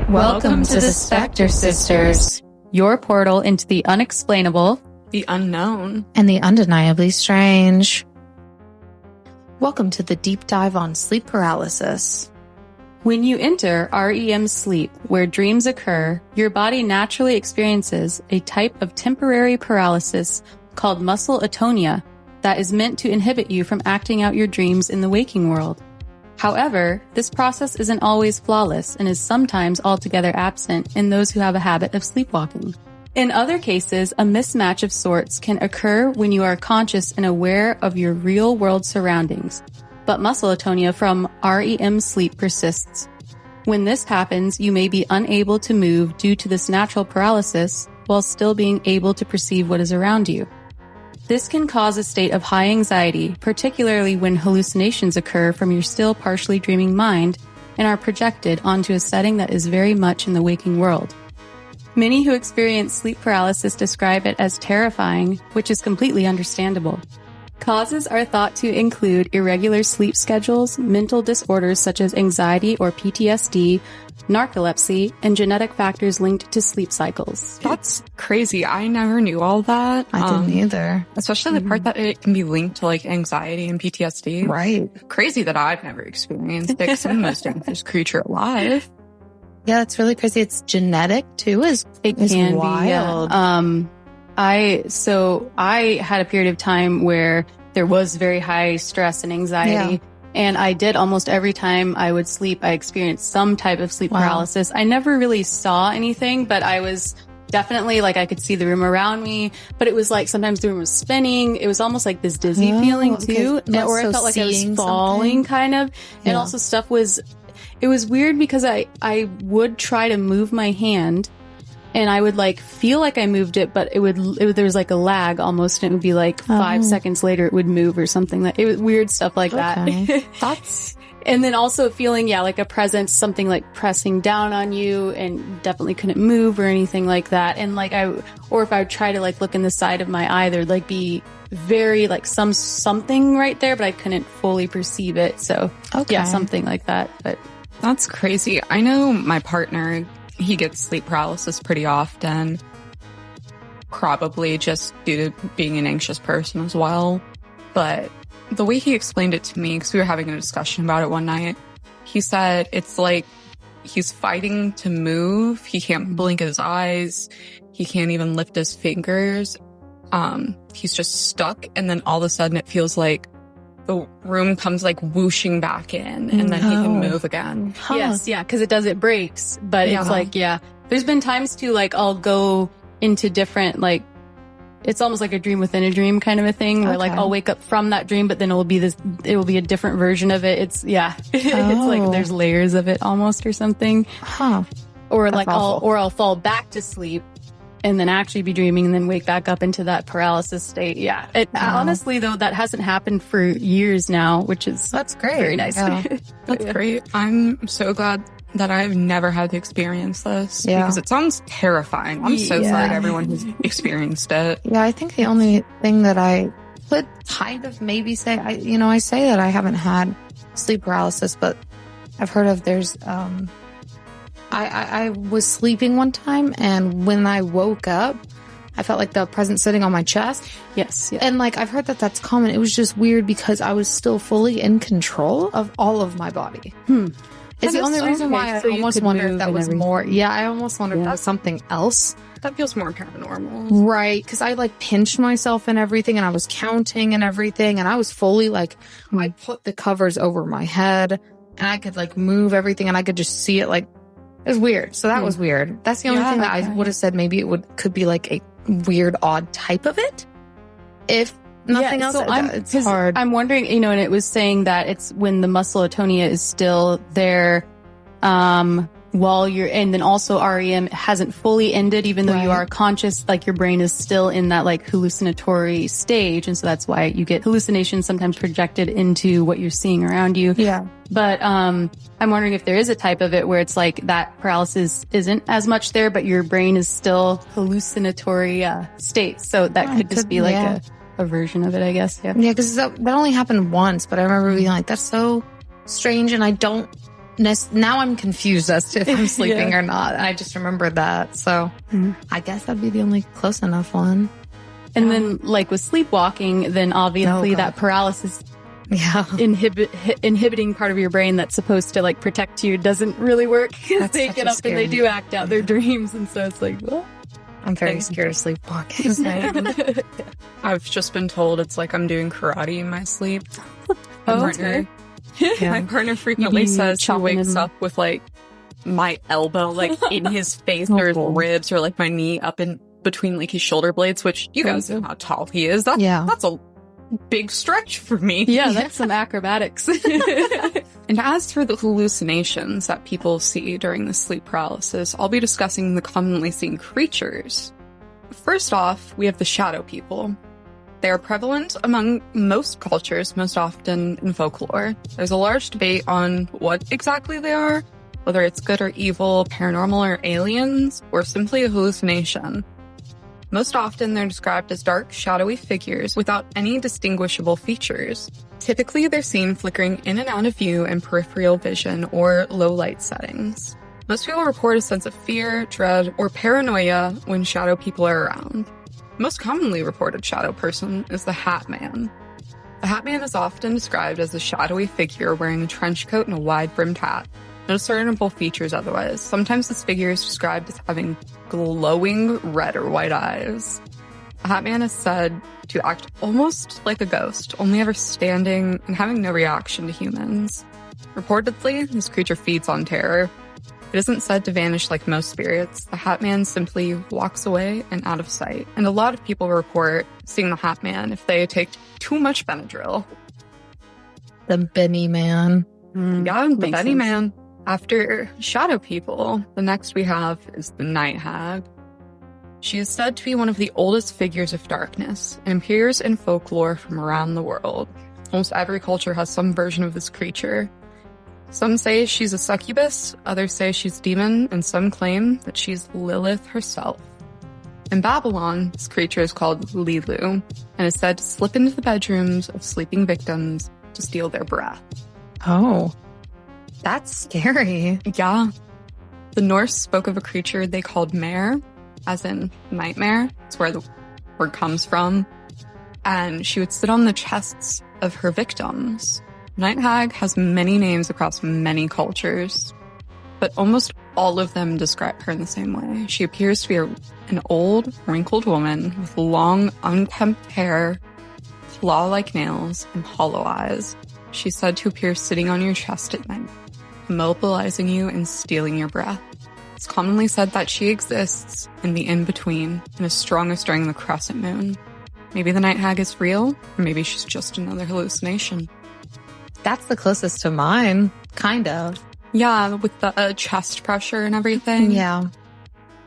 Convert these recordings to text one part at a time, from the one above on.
Welcome to the Spectre Sisters, your portal into the unexplainable, the unknown, and the undeniably strange. Welcome to the deep dive on sleep paralysis. When you enter REM sleep, where dreams occur, your body naturally experiences a type of temporary paralysis called muscle atonia that is meant to inhibit you from acting out your dreams in the waking world. However, this process isn't always flawless and is sometimes altogether absent in those who have a habit of sleepwalking. In other cases, a mismatch of sorts can occur when you are conscious and aware of your real-world surroundings, but muscle atonia from REM sleep persists. When this happens, you may be unable to move due to this natural paralysis while still being able to perceive what is around you. This can cause a state of high anxiety, particularly when hallucinations occur from your still partially dreaming mind and are projected onto a setting that is very much in the waking world. Many who experience sleep paralysis describe it as terrifying, which is completely understandable. Causes are thought to include irregular sleep schedules, mental disorders such as anxiety or PTSD, narcolepsy, and genetic factors linked to sleep cycles. That's crazy. I never knew all that. I didn't either. Especially the part that it can be linked to like anxiety and PTSD. Right. Crazy that I've never experienced it because I'm the most dangerous creature alive. Yeah, it's really crazy. It's genetic too. It can wild. Be. Yeah. I had a period of time where there was very high stress and anxiety. Yeah. And I did almost every time I would sleep, I experienced some type of sleep paralysis. I never really saw anything, but I was definitely like, I could see the room around me, but it was like sometimes the room was spinning. It was almost like this dizzy feeling too. Or I felt like I was falling kind of. Yeah. And also it was weird because I would try to move my hand and I would like feel like I moved it, but there was like a lag almost, and it would be like 5 seconds later it would move or something. Like it was weird stuff like that. And then also feeling, like a presence, something like pressing down on you, and definitely couldn't move or anything like that. And like or if I would try to like look in the side of my eye, there'd like be very like something right there, but I couldn't fully perceive it. So something like that. But that's crazy. I know my partner, he gets sleep paralysis pretty often, probably just due to being an anxious person as well. But the way he explained it to me, because we were having a discussion about it one night, he said it's like he's fighting to move. He can't blink his eyes. He can't even lift his fingers. He's just stuck. And then all of a sudden it feels like the room comes like whooshing back in, and then he can move again. Yes, yeah, because it breaks. But it's like, there's been times too, like I'll go into different, like, it's almost like a dream within a dream kind of a thing, where like I'll wake up from that dream, but then it will be a different version of it. It's it's like there's layers of it almost or something. Or like I'll fall back to sleep and then actually be dreaming and then wake back up into that paralysis state. Yeah. Honestly, though, that hasn't happened for years now, that's great. Very nice. Yeah. That's great. I'm so glad that I've never had to experience this because it sounds terrifying. I'm so sorry to everyone who's experienced it. Yeah, I think the only thing that I could kind of maybe say, I say that I haven't had sleep paralysis, but I've heard of there's, I was sleeping one time, and when I woke up, I felt like the presence sitting on my chest. Yes. Yeah. And like, I've heard that that's common. It was just weird because I was still fully in control of all of my body. It's the only reason why I almost wonder if that was more. Yeah, I almost wonder if that was something else. That feels more paranormal. Right, because I like pinched myself and everything, and I was counting and everything, and I was fully like, I put the covers over my head, and I could like move everything, and I could just see it like, it was weird. So that was weird. That's the only thing that I would have said maybe could be like a weird, odd type of it. If nothing else, it's hard. I'm wondering, and it was saying that it's when the muscle atonia is still there, while you're, and then also REM hasn't fully ended, even though you are conscious, like your brain is still in that like hallucinatory stage. And so that's why you get hallucinations sometimes projected into what you're seeing around you. Yeah. But, I'm wondering if there is a type of it where it's like that paralysis isn't as much there, but your brain is still hallucinatory, state. So that could just be like a version of it, I guess. Yeah. Yeah. Cause that only happened once, but I remember being like, that's so strange. And I don't now I'm confused as to if I'm sleeping or not. I just remembered that. So I guess that'd be the only close enough one. And then, like with sleepwalking, then obviously that paralysis inhibiting part of your brain that's supposed to like protect you doesn't really work. They get up and they do act out their dreams. And so it's like, well, I'm very scared of sleepwalking. I've just been told it's like I'm doing karate in my sleep. Okay. My partner frequently says he wakes up with like my elbow like in his face or his ribs or like my knee up in between like his shoulder blades, which you guys know how tall he is. That's a big stretch for me. Yeah, that's some acrobatics. And as for the hallucinations that people see during the sleep paralysis, I'll be discussing the commonly seen creatures. First off, we have the shadow people. They are prevalent among most cultures, most often in folklore. There's a large debate on what exactly they are, whether it's good or evil, paranormal or aliens, or simply a hallucination. Most often, they're described as dark, shadowy figures without any distinguishable features. Typically, they're seen flickering in and out of view in peripheral vision or low light settings. Most people report a sense of fear, dread, or paranoia when shadow people are around. The most commonly reported shadow person is the Hat Man. The Hat Man is often described as a shadowy figure wearing a trench coat and a wide-brimmed hat. No discernible features otherwise. Sometimes this figure is described as having glowing red or white eyes. The Hat Man is said to act almost like a ghost, only ever standing and having no reaction to humans. Reportedly, this creature feeds on terror. It isn't said to vanish like most spirits. The Hat Man simply walks away and out of sight. And a lot of people report seeing the Hat Man if they take too much Benadryl. The Benny Man. Yeah, the Benny Man. After shadow people, the next we have is the Night Hag. She is said to be one of the oldest figures of darkness and appears in folklore from around the world. Almost every culture has some version of this creature. Some say she's a succubus, others say she's a demon, and some claim that she's Lilith herself. In Babylon, this creature is called Lilu and is said to slip into the bedrooms of sleeping victims to steal their breath. Oh. That's scary. Yeah. The Norse spoke of a creature they called mare, as in nightmare. It's where the word comes from. And she would sit on the chests of her victims. Night Hag has many names across many cultures, but almost all of them describe her in the same way. She appears to be an old, wrinkled woman with long, unkempt hair, claw-like nails, and hollow eyes. She's said to appear sitting on your chest at night, immobilizing you and stealing your breath. It's commonly said that she exists in the in-between and is strongest during the crescent moon. Maybe the Night Hag is real, or maybe she's just another hallucination. That's the closest to mine, kind of. Yeah, with the chest pressure and everything. Yeah.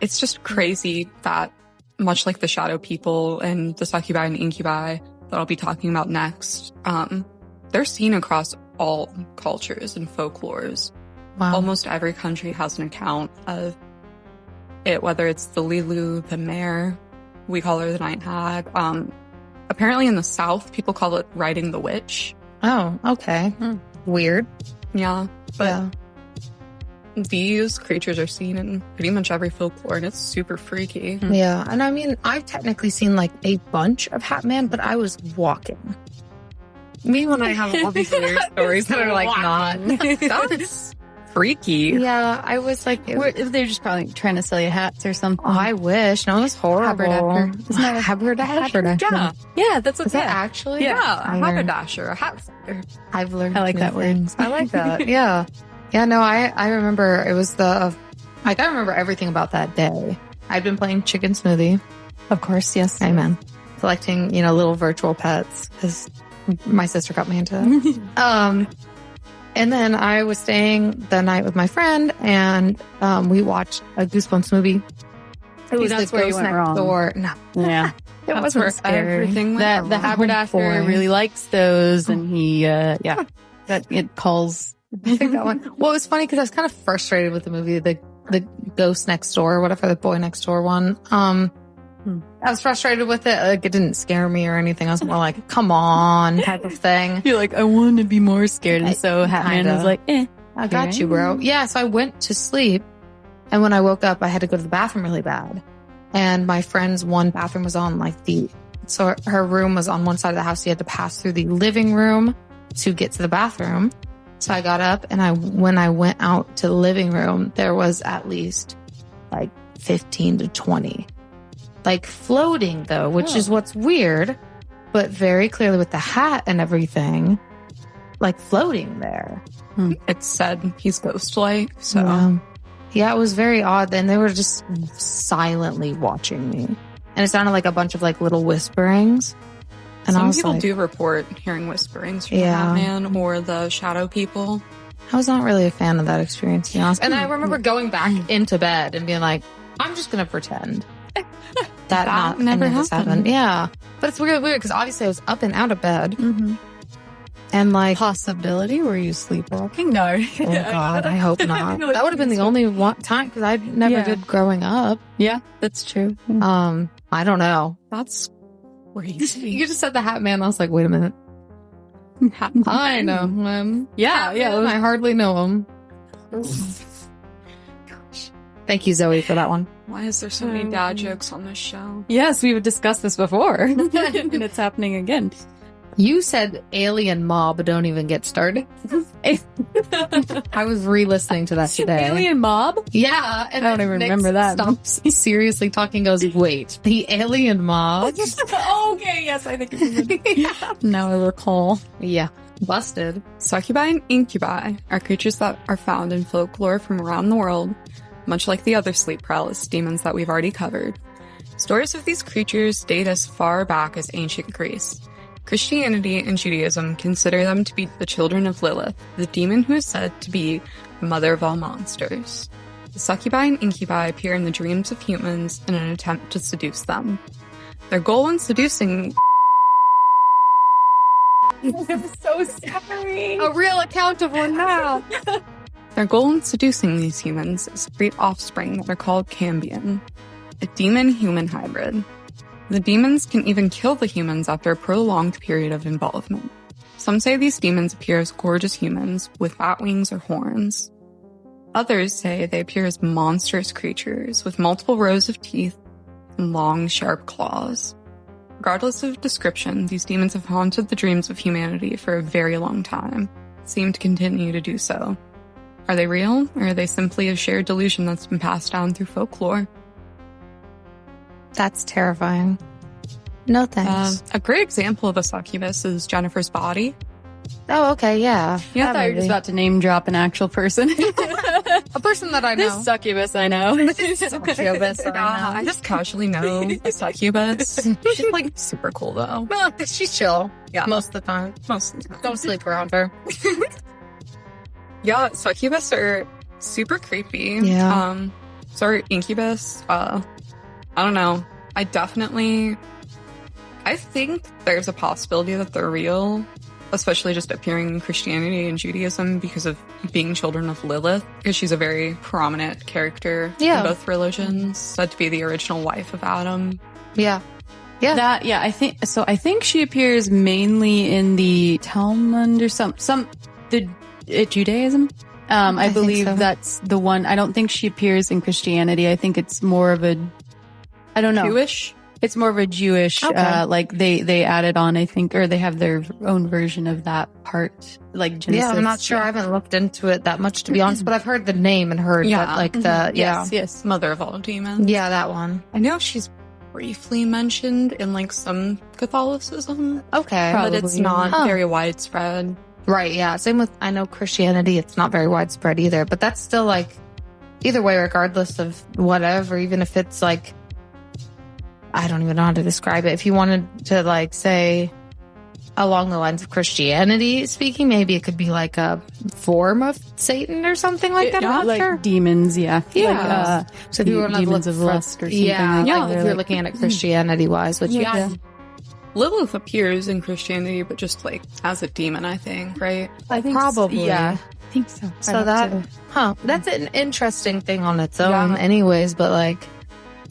It's just crazy that, much like the shadow people and the succubi and incubi that I'll be talking about next, they're seen across all cultures and folklores. Wow. Almost every country has an account of it, whether it's the Lilu, the mare, we call her the Night Hag. Apparently in the South, people call it riding the witch. Oh, okay. Weird. Yeah, but these creatures are seen in pretty much every folklore, and it's super freaky. Yeah, and I mean, I've technically seen like a bunch of Hat Man, but I was walking. Me when I have all these weird stories that are like not. That's freaky. Yeah, I was like, They're just probably trying to sell you hats or something. oh, I wish. No, it was horrible. Haberdasher. Isn't that a haberdasher? Yeah. Yeah, that's what Is that actually? Yeah, a I learned- haberdasher, a hat seller. I've learned. I like new that word. things. I like that. Yeah. Yeah, no, I remember it was I remember everything about that day. I'd been playing Chicken Smoothie. Of course, yes. Amen. Collecting, little virtual pets because my sister got me into it. And then I was staying the night with my friend and we watched a Goosebumps movie. It was that's the where you Ghost went Next wrong. Door. No, Yeah. it That's wasn't where scary. everything went That the wrong. haberdasher boy. really likes those, and he, that it calls. I think that one. Well, it was funny because I was kind of frustrated with the movie, the Ghost Next Door, or whatever, the Boy Next Door one. I was frustrated with it. Like, it didn't scare me or anything. I was more like, come on, type of thing. You're like, I want to be more scared, and so Kinda. Hatman was like, eh. I got you, bro. Yeah, so I went to sleep, and when I woke up, I had to go to the bathroom really bad. And my friend's one bathroom was on so her room was on one side of the house. So you had to pass through the living room to get to the bathroom. So I got up, and when I went out to the living room, there was at least like 15 to 20, like floating though, which is what's weird, but very clearly with the hat and everything, like floating there. It said he's ghost-like, so. Yeah, it was very odd. And they were just silently watching me. And it sounded like a bunch of like little whisperings. And some people do report hearing whisperings from the Batman or the shadow people. I was not really a fan of that experience, to be honest. And I remember going back into bed and being like, I'm just going to pretend that never happened. Yeah. But it's weird because obviously I was up and out of bed. And like, Possibility? Were you sleepwalking? No. oh God, I hope not. That would have been the only time because I never did growing up. Yeah, that's true. I don't know. That's crazy. You just said the Hat Man. I was like, wait a minute. I know him. Yeah. I hardly know him. Thank you, Zoe, for that one. Why is there so many dad jokes on this show? Yes, we've discussed this before. And it's happening again. You said alien mob, don't even get started. I was re-listening to that today. Alien mob? Yeah. And I don't even remember that. Stops seriously talking, goes, wait, the alien mob? Okay, yes, I think Now I recall. Yeah. Busted. Succubi and incubi are creatures that are found in folklore from around the world, much like the other sleep paralysis demons that we've already covered. Stories of these creatures date as far back as ancient Greece. Christianity and Judaism consider them to be the children of Lilith, the demon who is said to be the mother of all monsters. The succubi and incubi appear in the dreams of humans in an attempt to seduce them. Their goal in seducing I'm so sorry. A real account of one now. Their goal in seducing these humans is to breed offspring that are called Cambion, a demon-human hybrid. The demons can even kill the humans after a prolonged period of involvement. Some say these demons appear as gorgeous humans with bat wings or horns. Others say they appear as monstrous creatures with multiple rows of teeth and long, sharp claws. Regardless of description, these demons have haunted the dreams of humanity for a very long time, seem to continue to do so. Are they real, or are they simply a shared delusion that's been passed down through folklore? That's terrifying. No thanks. A great example of a succubus is Jennifer's Body. Oh, okay, yeah. I thought you were just about to name drop an actual person. A person that I know. This succubus I know. Succubus, I know. I just casually know a succubus. She's like super cool though. Well, she's chill. Yeah. Most of the time. Most of the time. Don't sleep around her. Yeah, succubus are super creepy. Yeah. So incubus, I don't know. I think there's a possibility that they're real, especially just appearing in Christianity and Judaism because of being children of Lilith, because she's a very prominent character in both religions, said to be the original wife of Adam. Yeah. Yeah. I think she appears mainly in the Talmud or Judaism. I believe so. That's the one. I don't think she appears in Christianity. I think it's more of I don't know. Jewish? It's more of a Jewish, like they added on, I think, or they have their own version of that part, like Genesis. Yeah, I'm not sure. I haven't looked into it that much, to be honest, but I've heard the name and heard that, like, Yes. Mother of all demons. Yeah, that one. I know she's briefly mentioned in, like, some Catholicism. Okay. But it's not very widespread. Right, yeah. Same with, I know Christianity, it's not very widespread either, but that's still, like, either way, regardless of whatever, even if it's, like, I don't even know how to describe it. If you wanted to, like, say, along the lines of Christianity speaking, maybe it could be like a form of Satan or something like that. I'm not like sure. Demons, yeah. Yeah. So if you want to demons of lust or something. Yeah, like if you're looking at it Christianity-wise, which, Lilith appears in Christianity, but just, like, as a demon, I think, right? I think probably. Yeah. I think so. So that's an interesting thing on its own anyways, but, like,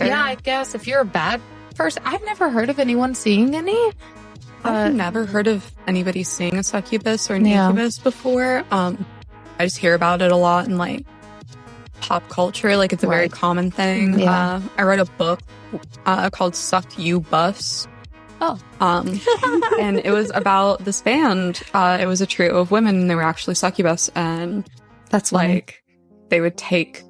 yeah, I guess if you're a bad person, I've never heard of anyone seeing any. I've never heard of anybody seeing a succubus or an incubus before. I just hear about it a lot in like pop culture. Like it's a very common thing. Yeah. I read a book called Succubus. Oh. And it was about this band. It was a trio of women, and they were actually succubus, and That's like they would take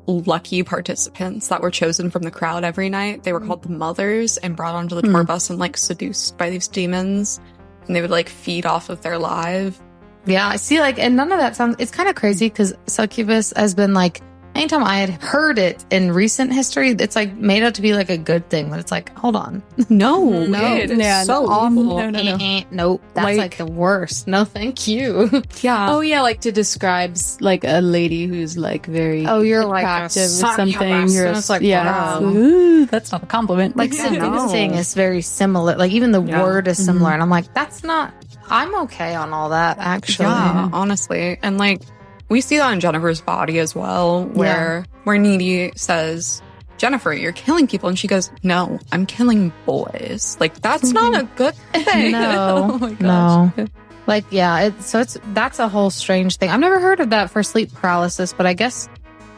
lucky participants that were chosen from the crowd every night. They were called the mothers and brought onto the tour bus and like seduced by these demons, and they would like feed off of their live. Yeah, I see, like, and none of that sounds, it's kind of crazy because succubus has been like, anytime I had heard it in recent history, it's like made out to be like a good thing, but it's like, hold on. No, It's yeah, so no. awful. No. Nope, that's like the worst. No, thank you. Yeah. Oh yeah, like to describes like a lady who's like very You're like attractive a or something. succubus. You're And it's like, yeah, wow. ooh, that's not a compliment. Like seducing is very similar. Like even the word is similar. And I'm like, that's not, I'm okay on all that actually. Yeah, honestly. And like we see that in Jennifer's body as well, where Needy says, Jennifer, you're killing people, and she goes, no, I'm killing boys. Like that's not a good thing. No, Oh my gosh. no. Like, yeah, that's a whole strange thing. I've never heard of that for sleep paralysis, but I guess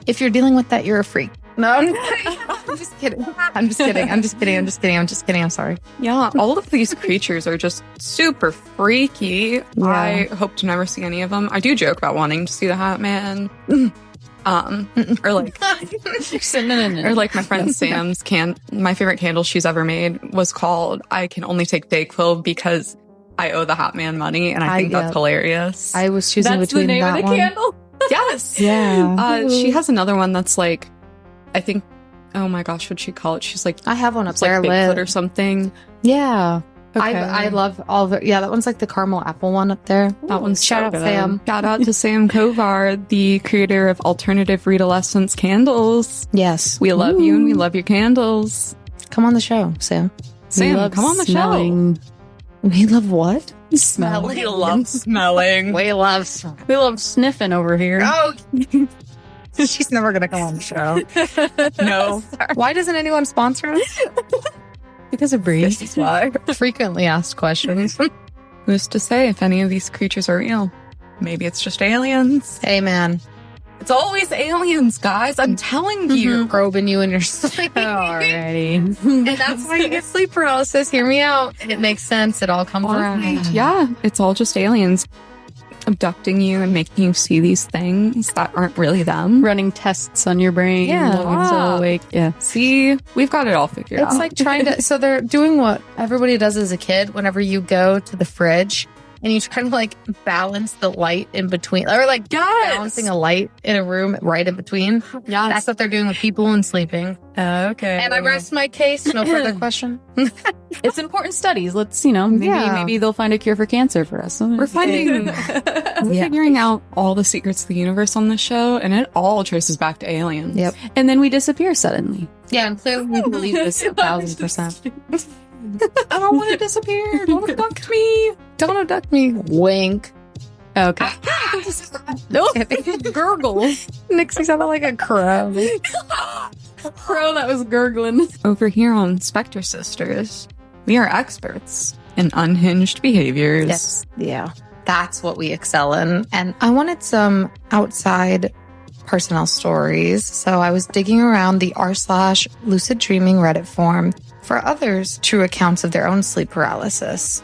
if you're dealing with that, you're a freak. No, I'm just kidding. I'm sorry. Yeah, all of these creatures are just super freaky. Yeah. I hope to never see any of them. I do joke about wanting to see the Hat Man. Or like or like my friend Sam's my favorite candle she's ever made was called I Can Only Take Dayquil because I owe the Hat Man money, and I think that's hilarious. I was choosing That's between the name that of the one. candle. Yes. Yeah. She has another one that's like, I think, oh my gosh, what'd she call it? She's like, I have one up it's like there Bigfoot lit. or something. Yeah. Okay. I love all the, that one's like the caramel apple one up there. That one's Shout so out good. Sam. Shout out to Sam Kovar, the creator of alternative redolescence candles. Yes. We love you and we love your candles. Come on the show, Sam. Sam, come on the show. We love what? Smelling. We love smelling. We love We love sniffing over here. Oh, she's never gonna come on the show. No. Why doesn't anyone sponsor us? Because of Bree. This is why. Frequently asked questions. Who's to say if any of these creatures are real? Maybe it's just aliens. Hey, man. It's always aliens, guys. I'm telling you. Probing you in your sleep. Alrighty. And that's why you get sleep paralysis. Hear me out. It makes sense. It all comes around. Yeah, it's all just aliens abducting you and making you see these things that aren't really them. Running tests on your brain. Yeah. while you're still awake. Yeah. See, we've got it all figured out. It's like trying to, so they're doing what everybody does as a kid whenever you go to the fridge and you try to like balance the light in between, or like balancing a light in a room right in between. Yeah, That's what they're doing with people and sleeping. okay. And I rest my case. No further question. It's important studies. Let's, maybe they'll find a cure for cancer for us. We're figuring out all the secrets of the universe on this show, and it all traces back to aliens. Yep. And then we disappear suddenly. Yeah, and clearly we believe this 1,000%. I don't want to disappear. Don't abduct me. Don't abduct me. Wink. Okay. No. Gurgle. Nixie sounded like a crow. Crow that was gurgling. Over here on Spectre Sisters, we are experts in unhinged behaviors. Yes. Yeah. That's what we excel in. And I wanted some outside personnel stories. So I was digging around the r/lucid dreaming Reddit forum for others' true accounts of their own sleep paralysis.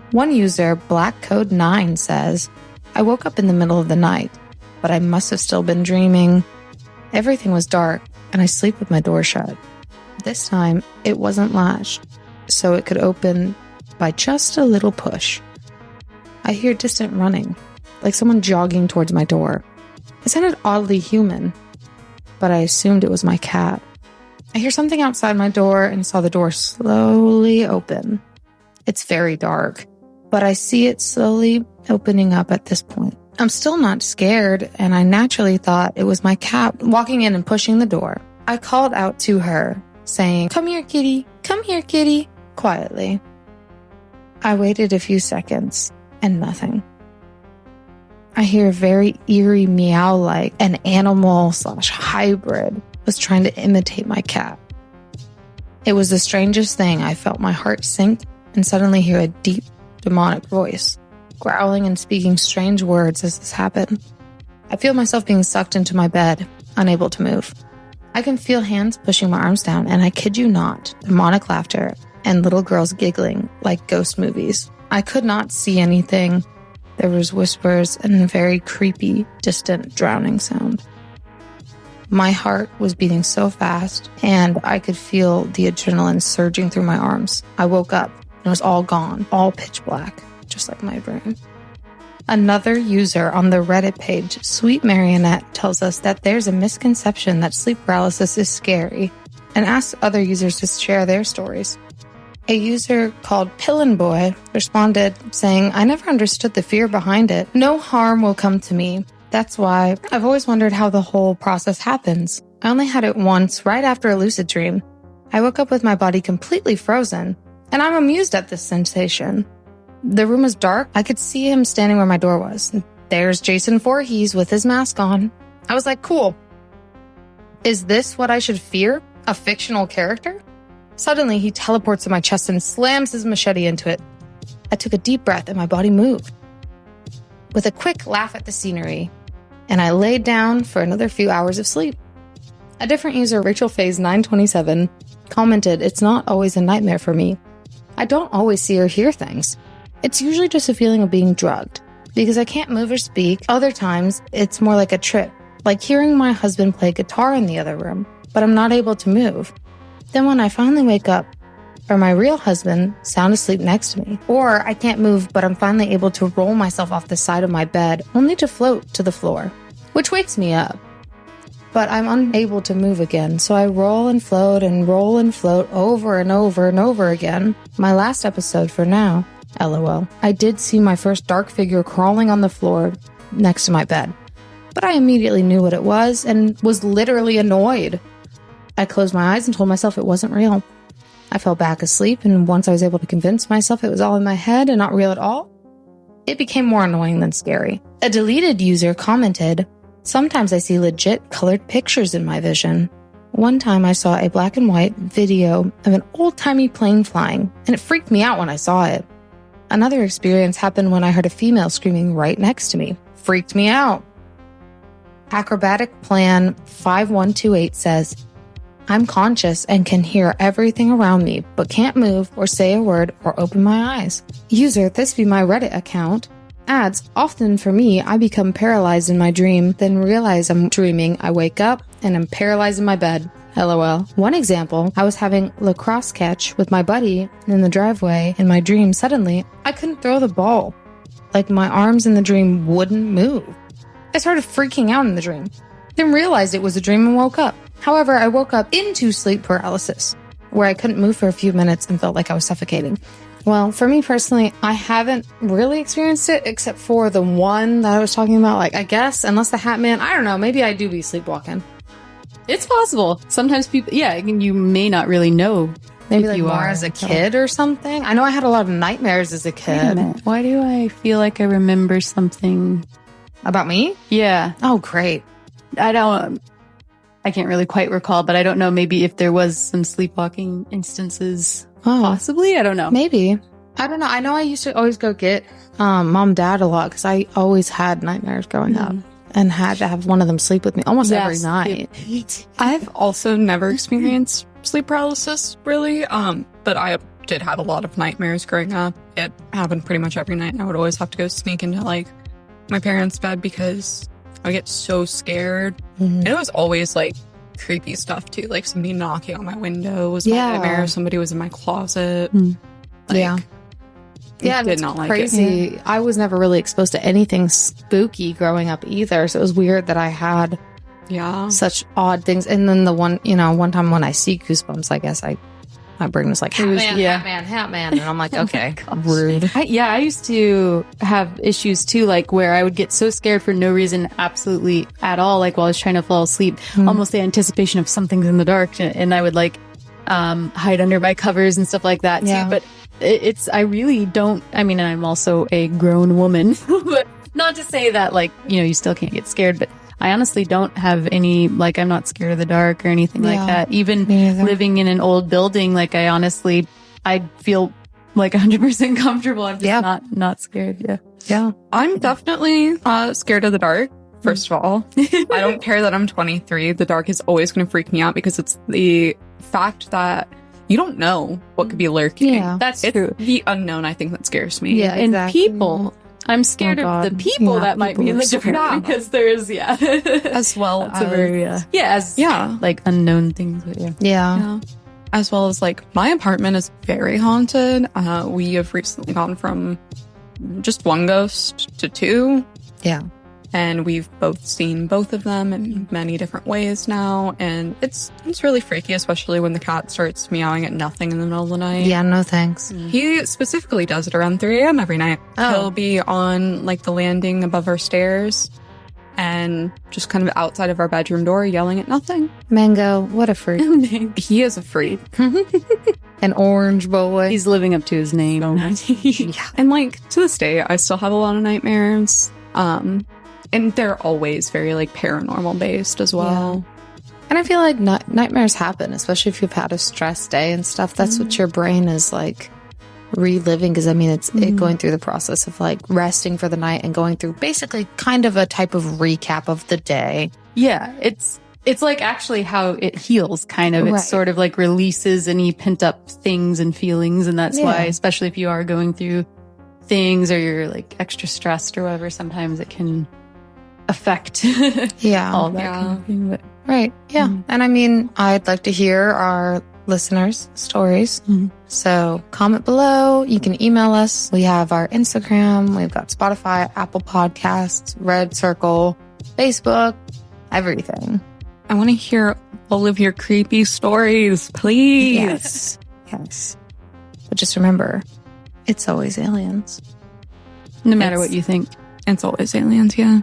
One user, BlackCode9, says, I woke up in the middle of the night, but I must have still been dreaming. Everything was dark, and I sleep with my door shut. This time, it wasn't latched, so it could open by just a little push. I hear distant running, like someone jogging towards my door. It sounded oddly human, but I assumed it was my cat. I hear something outside my door and saw the door slowly open. It's very dark, but I see it slowly opening up at this point. I'm still not scared, and I naturally thought it was my cat walking in and pushing the door. I called out to her, saying, come here, kitty, quietly. I waited a few seconds, and nothing. I hear a very eerie meow like an animal/hybrid was trying to imitate my cat. It was the strangest thing. I felt my heart sink and suddenly hear a deep, demonic voice, growling and speaking strange words as this happened. I feel myself being sucked into my bed, unable to move. I can feel hands pushing my arms down, and I kid you not, demonic laughter and little girls giggling like ghost movies. I could not see anything. There was whispers and a very creepy, distant drowning sound. My heart was beating so fast, and I could feel the adrenaline surging through my arms. I woke up, and it was all gone, all pitch black, just like my brain. Another user on the Reddit page, Sweet Marionette, tells us that there's a misconception that sleep paralysis is scary and asks other users to share their stories. A user called Pillin Boy responded saying, I never understood the fear behind it. No harm will come to me. That's why I've always wondered how the whole process happens. I only had it once right after a lucid dream. I woke up with my body completely frozen, and I'm amused at this sensation. The room was dark. I could see him standing where my door was. There's Jason Voorhees with his mask on. I was like, cool. Is this what I should fear? A fictional character? Suddenly, he teleports to my chest and slams his machete into it. I took a deep breath and my body moved. With a quick laugh at the scenery, and I laid down for another few hours of sleep. A different user, Rachel Faze 927, commented, it's not always a nightmare for me. I don't always see or hear things. It's usually just a feeling of being drugged, because I can't move or speak. Other times, it's more like a trip, like hearing my husband play guitar in the other room, but I'm not able to move. Then when I finally wake up, or my real husband sound asleep next to me, or I can't move, but I'm finally able to roll myself off the side of my bed, only to float to the floor, which wakes me up. But I'm unable to move again, so I roll and float over and over and over again. My last episode for now, LOL. I did see my first dark figure crawling on the floor next to my bed, but I immediately knew what it was and was literally annoyed. I closed my eyes and told myself it wasn't real. I fell back asleep, and once I was able to convince myself it was all in my head and not real at all, it became more annoying than scary. A deleted user commented, sometimes I see legit colored pictures in my vision. One time I saw a black and white video of an old-timey plane flying, and it freaked me out when I saw it. Another experience happened when I heard a female screaming right next to me. Freaked me out. Acrobatic Plan 5128 says, I'm conscious and can hear everything around me, but can't move or say a word or open my eyes. User, this be my Reddit account, adds, often for me, I become paralyzed in my dream, then realize I'm dreaming. I wake up and I'm paralyzed in my bed. LOL. One example, I was having lacrosse catch with my buddy in the driveway. In my dream, suddenly, I couldn't throw the ball. Like my arms in the dream wouldn't move. I started freaking out in the dream, then realized it was a dream and woke up. However, I woke up into sleep paralysis, where I couldn't move for a few minutes and felt like I was suffocating. Well, for me personally, I haven't really experienced it except for the one that I was talking about. Like, I guess, unless the Hat Man, I don't know, maybe I do be sleepwalking. It's possible. Sometimes people, yeah, you may not really know. Maybe like more as a kid or something. I know I had a lot of nightmares as a kid. Wait a minute. Why do I feel like I remember something about me? Yeah. Oh, great. I can't really quite recall, but I don't know. Maybe if there was some sleepwalking instances, possibly. I don't know. Maybe. I don't know. I know I used to always go get mom and dad a lot because I always had nightmares growing up and had to have one of them sleep with me almost every night. I've also never experienced sleep paralysis, really, but I did have a lot of nightmares growing up. It happened pretty much every night, and I would always have to go sneak into like my parents' bed because I would get so scared. And it was always like creepy stuff too, like somebody knocking on my window was my nightmare. Somebody was in my closet. Yeah, did not like crazy. it. I was never really exposed to anything spooky growing up either, so it was weird that I had such odd things. And then the one time when I see goosebumps, I guess my brain was like, Hat Man. And I'm like, okay, rude. I used to have issues too, like where I would get so scared for no reason, absolutely at all, like while I was trying to fall asleep, almost the anticipation of something's in the dark. And I would like hide under my covers and stuff like that too. But I really don't, I mean, and I'm also a grown woman, but not to say that like, you still can't get scared, but I honestly don't have any, like, I'm not scared of the dark or anything like that. Even living in an old building, like, I feel like 100% comfortable. I'm just not scared. Yeah. I'm definitely scared of the dark First of all, I don't care that I'm 23. The dark is always going to freak me out because it's the fact that you don't know what could be lurking. Yeah. That's It's true. the unknown, I think, that scares me. Yeah. And Exactly. people, I'm scared Oh, of the God. people Yeah, that might be in the people are dark scary. because there's, As well That's as, a very, as yeah. like unknown things. But yeah. Yeah. As well as like my apartment is very haunted. We have recently gone from just one ghost to two. Yeah. And we've both seen both of them in many different ways now. And it's really freaky, especially when the cat starts meowing at nothing in the middle of the night. Yeah. No thanks. He specifically does it around 3 a.m. every night. Oh. He'll be on like the landing above our stairs and just kind of outside of our bedroom door yelling at nothing. Mango, what a freak. He is a freak. An orange boy. He's living up to his name. Yeah. And like to this day, I still have a lot of nightmares. And they're always very like paranormal based as well. And I feel like nightmares happen, especially if you've had a stress day and stuff. That's what your brain is like reliving. Because I mean, it's it going through the process of like resting for the night and going through basically kind of a type of recap of the day. Yeah, it's like actually how it heals, kind of. It Right. sort of like releases any pent up things and feelings, and that's Yeah. why, especially if you are going through things or you're like extra stressed or whatever, sometimes it can affect Yeah. all that Yeah. kind of thing. But Right. Yeah. And I mean, I'd like to hear our listeners' stories. So comment below. You can email us. We have our Instagram. We've got Spotify, Apple Podcasts, Red Circle, Facebook, everything. I want to hear all of your creepy stories, please. Yes. Yes. But just remember, it's always aliens. no matter It's- what you think. It's always aliens, yeah.